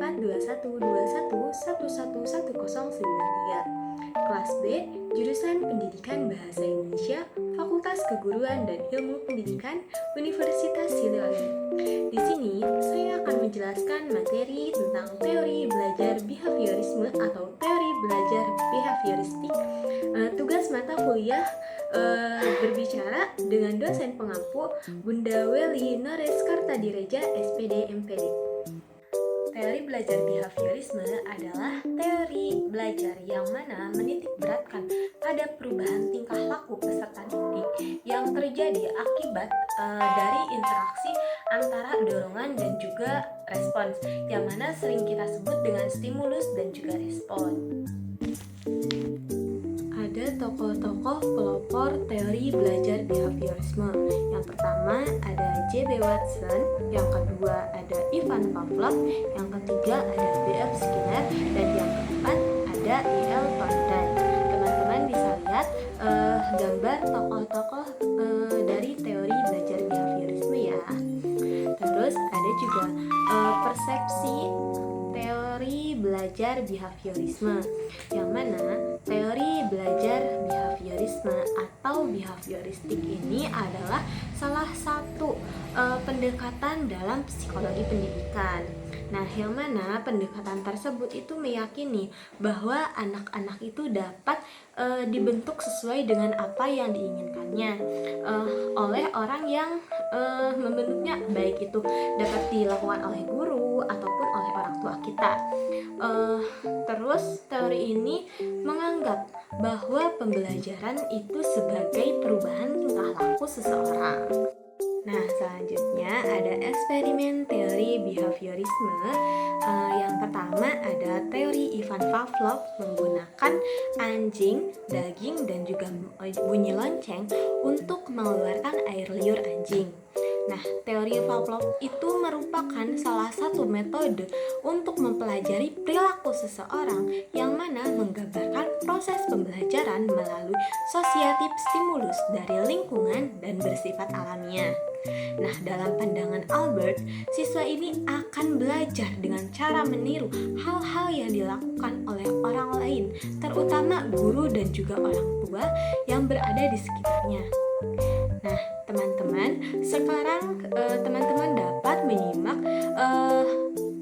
42121111093. Kelas B, jurusan Pendidikan Bahasa Indonesia, Fakultas Keguruan dan Ilmu Pendidikan, Universitas Siliwangi. Di sini, saya akan menjelaskan materi tentang teori belajar behaviorisme atau teori belajar behavioristik. Tugas mata kuliah berbicara dengan dosen pengampu Bunda Welly Nores Kartadireja, SPD MPD. Teori belajar behaviorisme adalah teori belajar yang mana menitik beratkan pada perubahan tingkah laku peserta didik yang terjadi akibat dari interaksi antara dorongan dan juga respons, yang mana sering kita sebut dengan stimulus dan juga respon. Ada tokoh-tokoh pelopor teori belajar behaviorisme. Yang pertama ada J.B. Watson, yang kedua ada Ivan Pavlov, yang ketiga ada B.F. Skinner, dan yang keempat ada E.L. Thorndike. Teman-teman bisa lihat gambar tokoh-tokoh dari teori belajar behaviorisme ya. Terus ada juga persepsi teori belajar behaviorisme, yang mana teori belajar behaviorisme atau behavioristik ini adalah salah satu pendekatan dalam psikologi pendidikan. Nah, yang mana pendekatan tersebut itu meyakini bahwa anak-anak itu dapat dibentuk sesuai dengan apa yang diinginkannya oleh orang yang membentuknya, baik itu dapat dilakukan oleh guru ataupun oleh orang tua kita. Terus teori ini menganggap bahwa pembelajaran itu sebagai perubahan tingkah laku seseorang. Nah, selanjutnya ada eksperimen teori behaviorisme. Yang pertama ada teori Ivan Pavlov menggunakan anjing, daging, dan juga bunyi lonceng untuk mengeluarkan air liur anjing. Nah, teori Pavlov itu merupakan salah satu metode untuk mempelajari perilaku seseorang yang mana menggambarkan proses pembelajaran melalui sosiatif stimulus dari lingkungan dan bersifat alamiah. Nah, dalam pandangan Albert, siswa ini akan belajar dengan cara meniru hal-hal yang dilakukan oleh orang lain, terutama guru dan juga orang tua yang berada di sekitarnya. Nah, teman-teman, sekarang teman-teman dapat menyimak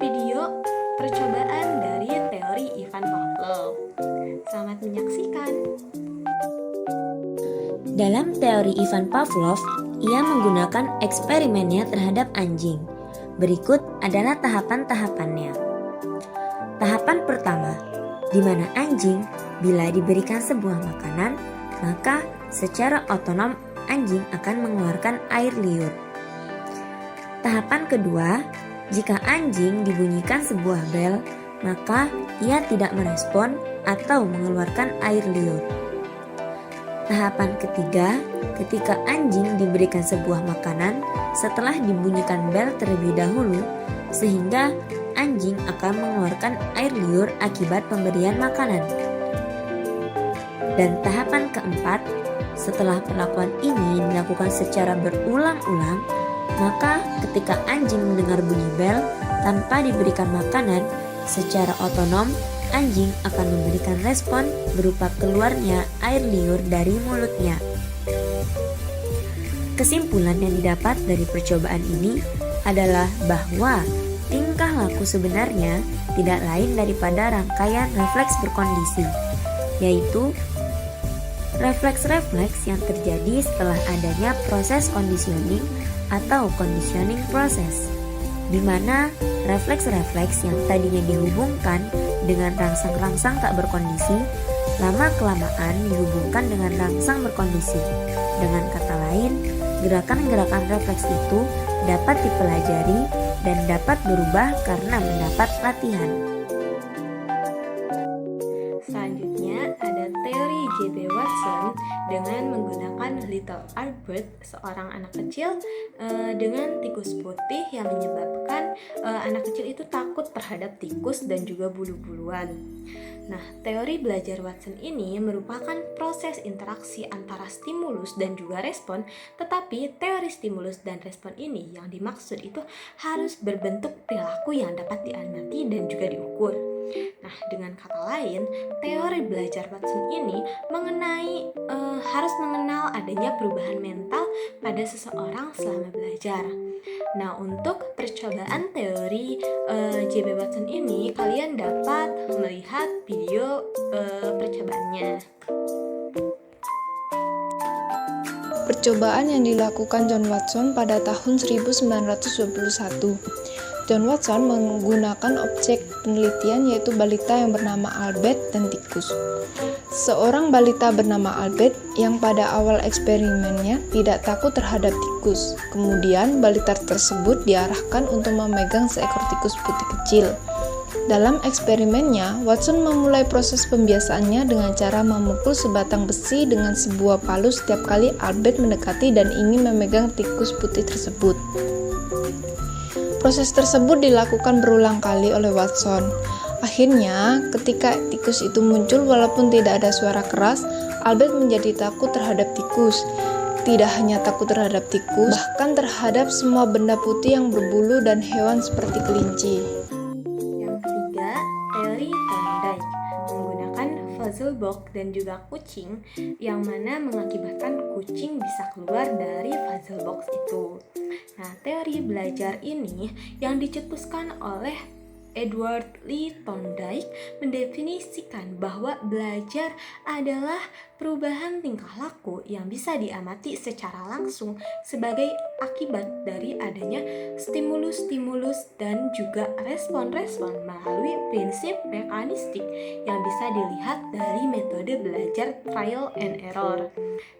video percobaan dari teori Ivan Pavlov. Selamat menyaksikan. Dalam teori Ivan Pavlov, ia menggunakan eksperimennya terhadap anjing. Berikut adalah tahapan-tahapannya. Tahapan pertama, di mana anjing bila diberikan sebuah makanan, maka secara otonom anjing akan mengeluarkan air liur. Tahapan kedua, jika anjing dibunyikan sebuah bel, maka ia tidak merespon atau mengeluarkan air liur. Tahapan ketiga, ketika anjing diberikan sebuah makanan setelah dibunyikan bel terlebih dahulu, sehingga anjing akan mengeluarkan air liur akibat pemberian makanan. Dan tahapan keempat, setelah perlakuan ini dilakukan secara berulang-ulang, maka ketika anjing mendengar bunyi bel tanpa diberikan makanan, secara otonom anjing akan memberikan respon berupa keluarnya air liur dari mulutnya. Kesimpulan yang didapat dari percobaan ini adalah bahwa tingkah laku sebenarnya tidak lain daripada rangkaian refleks berkondisi, yaitu refleks-refleks yang terjadi setelah adanya proses conditioning atau conditioning process, di mana refleks-refleks yang tadinya dihubungkan dengan rangsang-rangsang tak berkondisi, lama-kelamaan dihubungkan dengan rangsang berkondisi. Dengan kata lain, gerakan-gerakan refleks itu dapat dipelajari dan dapat berubah karena mendapat latihan. Selanjutnya ada teori J.B. Watson dengan menggunakan Little Albert, seorang anak kecil dengan tikus putih yang menyebabkan anak kecil itu takut terhadap tikus dan juga bulu-buluan. Nah, teori belajar Watson ini merupakan proses interaksi antara stimulus dan juga respon, tetapi teori stimulus dan respon ini yang dimaksud itu harus berbentuk perilaku yang dapat diamati dan juga diukur. Nah, dengan kata lain, teori belajar Watson ini harus mengenal adanya perubahan mental pada seseorang selama belajar. Nah, untuk percobaan teori J.B. Watson ini, kalian dapat melihat video percobaannya. Percobaan yang dilakukan John Watson pada tahun 1921. John Watson menggunakan objek penelitian yaitu balita yang bernama Albert dan tikus. Seorang balita bernama Albert yang pada awal eksperimennya tidak takut terhadap tikus. Kemudian balita tersebut diarahkan untuk memegang seekor tikus putih kecil. Dalam eksperimennya, Watson memulai proses pembiasaannya dengan cara memukul sebatang besi dengan sebuah palu setiap kali Albert mendekati dan ingin memegang tikus putih tersebut. Proses tersebut dilakukan berulang kali oleh Watson. Akhirnya, ketika tikus itu muncul walaupun tidak ada suara keras, Albert menjadi takut terhadap tikus. Tidak hanya takut terhadap tikus, bahkan terhadap semua benda putih yang berbulu dan hewan seperti kelinci. Yang ketiga, teori Thorndike menggunakan puzzle box dan juga kucing, yang mana mengakibatkan kucing bisa keluar dari puzzle box itu. Nah, teori belajar ini yang dicetuskan oleh Edward Lee Thorndike mendefinisikan bahwa belajar adalah perubahan tingkah laku yang bisa diamati secara langsung sebagai akibat dari adanya stimulus-stimulus dan juga respon-respon melalui prinsip mekanistik yang bisa dilihat dari metode belajar trial and error.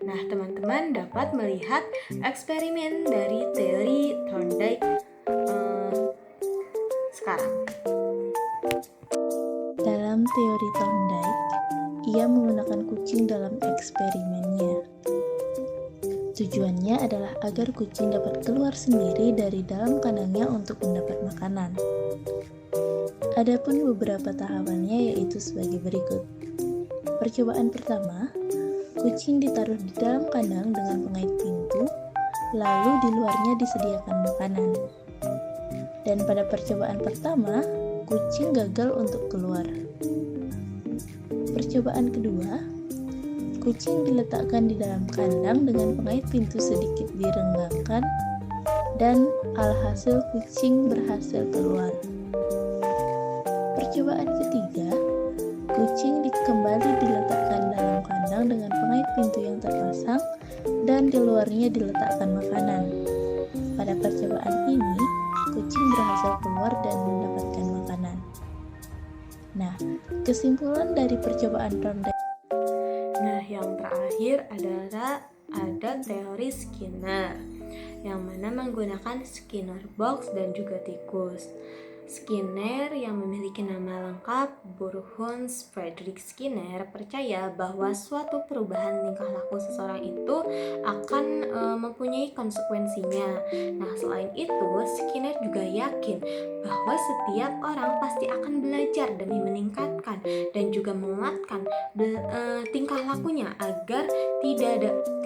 Nah, teman-teman dapat melihat eksperimen dari teori Thorndike sekarang. Dalam teori Thorndike, ia menggunakan kucing dalam eksperimennya. Tujuannya adalah agar kucing dapat keluar sendiri dari dalam kandangnya untuk mendapat makanan. Adapun beberapa tahapannya yaitu sebagai berikut. Percobaan pertama, kucing ditaruh di dalam kandang dengan pengait pintu, lalu di luarnya disediakan makanan. Dan pada percobaan pertama, kucing gagal untuk keluar. Percobaan kedua, kucing diletakkan di dalam kandang dengan pengait pintu sedikit direnggangkan, dan alhasil kucing berhasil keluar. Percobaan ketiga, kucing kembali diletakkan dalam kandang dengan pengait pintu yang terpasang, dan di luarnya diletakkan makanan. Pada percobaan ini, kucing berhasil keluar dan mendapatkan makanan. Nah, kesimpulan dari percobaan Thorndike. Nah, yang terakhir adalah ada teori Skinner, yang mana menggunakan Skinner box dan juga tikus. Skinner yang memiliki nama lengkap Burhans Frederick Skinner percaya bahwa suatu perubahan tingkah laku seseorang itu akan mempunyai konsekuensinya. Nah, selain itu, Skinner juga yakin bahwa setiap orang pasti akan belajar demi meningkatkan dan juga menguatkan tingkah lakunya agar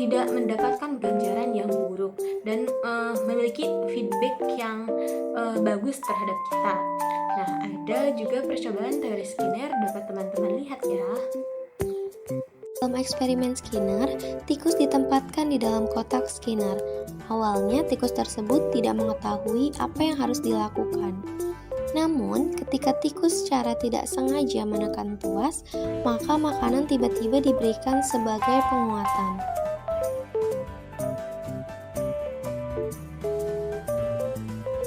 tidak mendapatkan ganjaran yang buruk dan memiliki feedback yang bagus terhadap kita. Nah, ada juga percobaan teori Skinner, dapat teman-teman lihat ya. Dalam eksperimen Skinner, tikus ditempatkan di dalam kotak Skinner. Awalnya, tikus tersebut tidak mengetahui apa yang harus dilakukan. Namun, ketika tikus secara tidak sengaja menekan tuas, maka makanan tiba-tiba diberikan sebagai penguatan.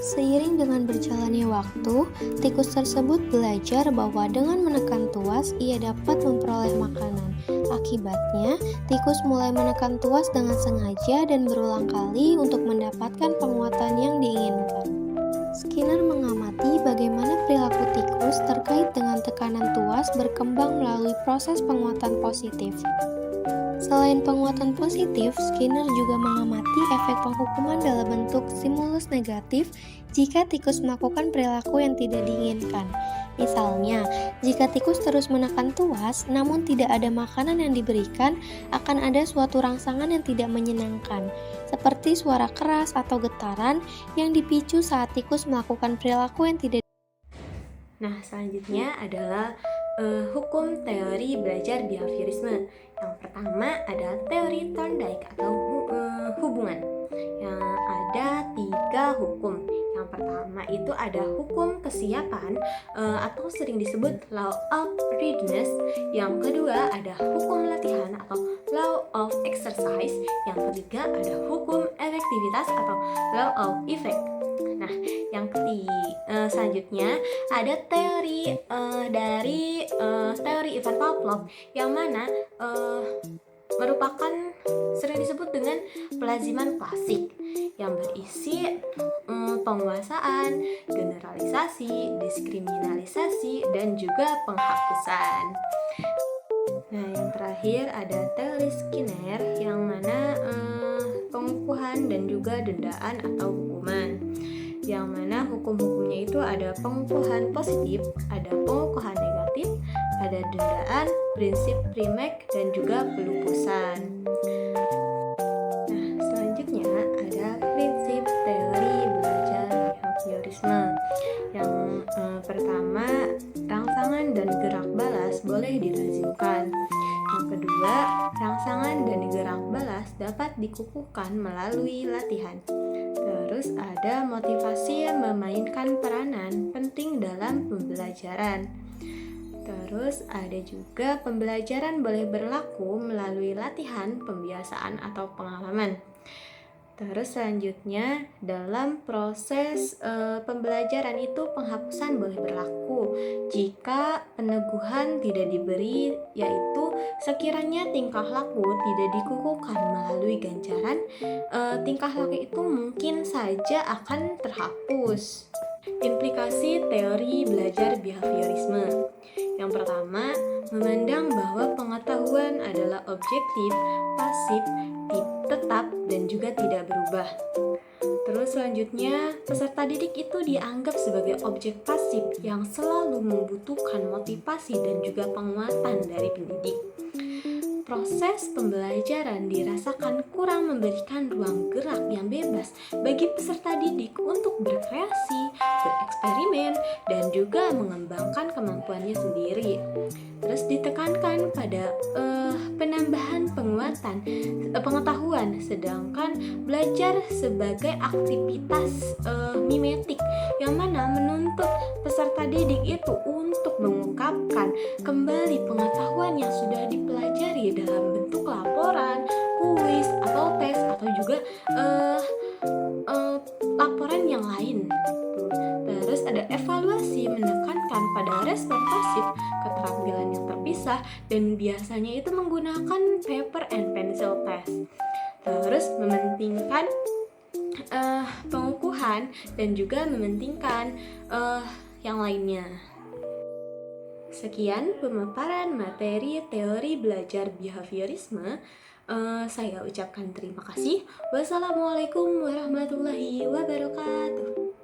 Seiring dengan berjalannya waktu, tikus tersebut belajar bahwa dengan menekan tuas, ia dapat memperoleh makanan. Akibatnya, tikus mulai menekan tuas dengan sengaja dan berulang kali untuk mendapatkan penguatan yang diinginkan. Skinner mengamati bagaimana perilaku tikus terkait dengan tekanan tuas berkembang melalui proses penguatan positif. Selain penguatan positif, Skinner juga mengamati efek penghukuman dalam bentuk stimulus negatif jika tikus melakukan perilaku yang tidak diinginkan. Misalnya, jika tikus terus menekan tuas namun tidak ada makanan yang diberikan, akan ada suatu rangsangan yang tidak menyenangkan, seperti suara keras atau getaran yang dipicu saat tikus melakukan perilaku yang tidak. Nah, selanjutnya adalah hukum teori belajar behaviorisme. Yang pertama adalah teori Thorndike atau hubungan. Yang ada 3 hukum. Yang pertama itu ada hukum kesiapan atau sering disebut law of readiness. Yang kedua ada hukum latihan atau law of exercise. Yang ketiga ada hukum efektivitas atau law of effect. Nah, yang selanjutnya ada teori dari teori Ivan Pavlov yang mana merupakan sering disebut dengan pelaziman klasik yang berisi penguasaan, generalisasi, diskriminalisasi, dan juga penghapusan. Nah, yang terakhir ada teori Skinner yang mana pengukuhan dan juga dendaan atau hukuman. Yang mana hukum-hukumnya itu ada pengukuhan positif, ada pengukuhan negatif, ada dendaan, prinsip primek, dan juga pelupusan. Nah, selanjutnya ada prinsip teori belajar behaviorisme. Yang pertama, rangsangan dan gerak balas boleh dilazimkan. Yang kedua, rangsangan dan gerak balas dapat dikukuhkan melalui latihan. Terus ada motivasi yang memainkan peranan penting dalam pembelajaran. Terus ada juga pembelajaran boleh berlaku melalui latihan, pembiasaan, atau pengalaman. Terus selanjutnya dalam proses pembelajaran itu penghapusan boleh berlaku jika peneguhan tidak diberi, yaitu sekiranya tingkah laku tidak dikukuhkan melalui ganjaran, tingkah laku itu mungkin saja akan terhapus. Implikasi teori belajar behaviorisme. Yang pertama, memandang bahwa pengetahuan adalah objektif, pasif, tetap, dan juga tidak berubah. Terus selanjutnya, peserta didik itu dianggap sebagai objek pasif yang selalu membutuhkan motivasi dan juga penguatan dari pendidik. Proses pembelajaran dirasakan kurang memberikan ruang gerak yang bebas bagi peserta didik untuk berkreasi, bereksperimen, dan juga mengembangkan kemampuannya sendiri. Terus ditekankan pada penambahan pengetahuan, sedangkan belajar sebagai aktivitas mimetik yang mana menuntut peserta didik itu untuk mengungkapkan kembali pengetahuan yang sudah dipelajari dalam bentuk laporan, kuis, atau tes, atau juga laporan yang lain. Terus ada evaluasi menekankan pada respon pasif, keterampilan yang terpisah, dan biasanya itu menggunakan paper and pencil test. Terus mementingkan pengukuhan dan juga mementingkan yang lainnya. Sekian pemaparan materi teori belajar behaviorisme. Saya ucapkan terima kasih. Wassalamualaikum warahmatullahi wabarakatuh.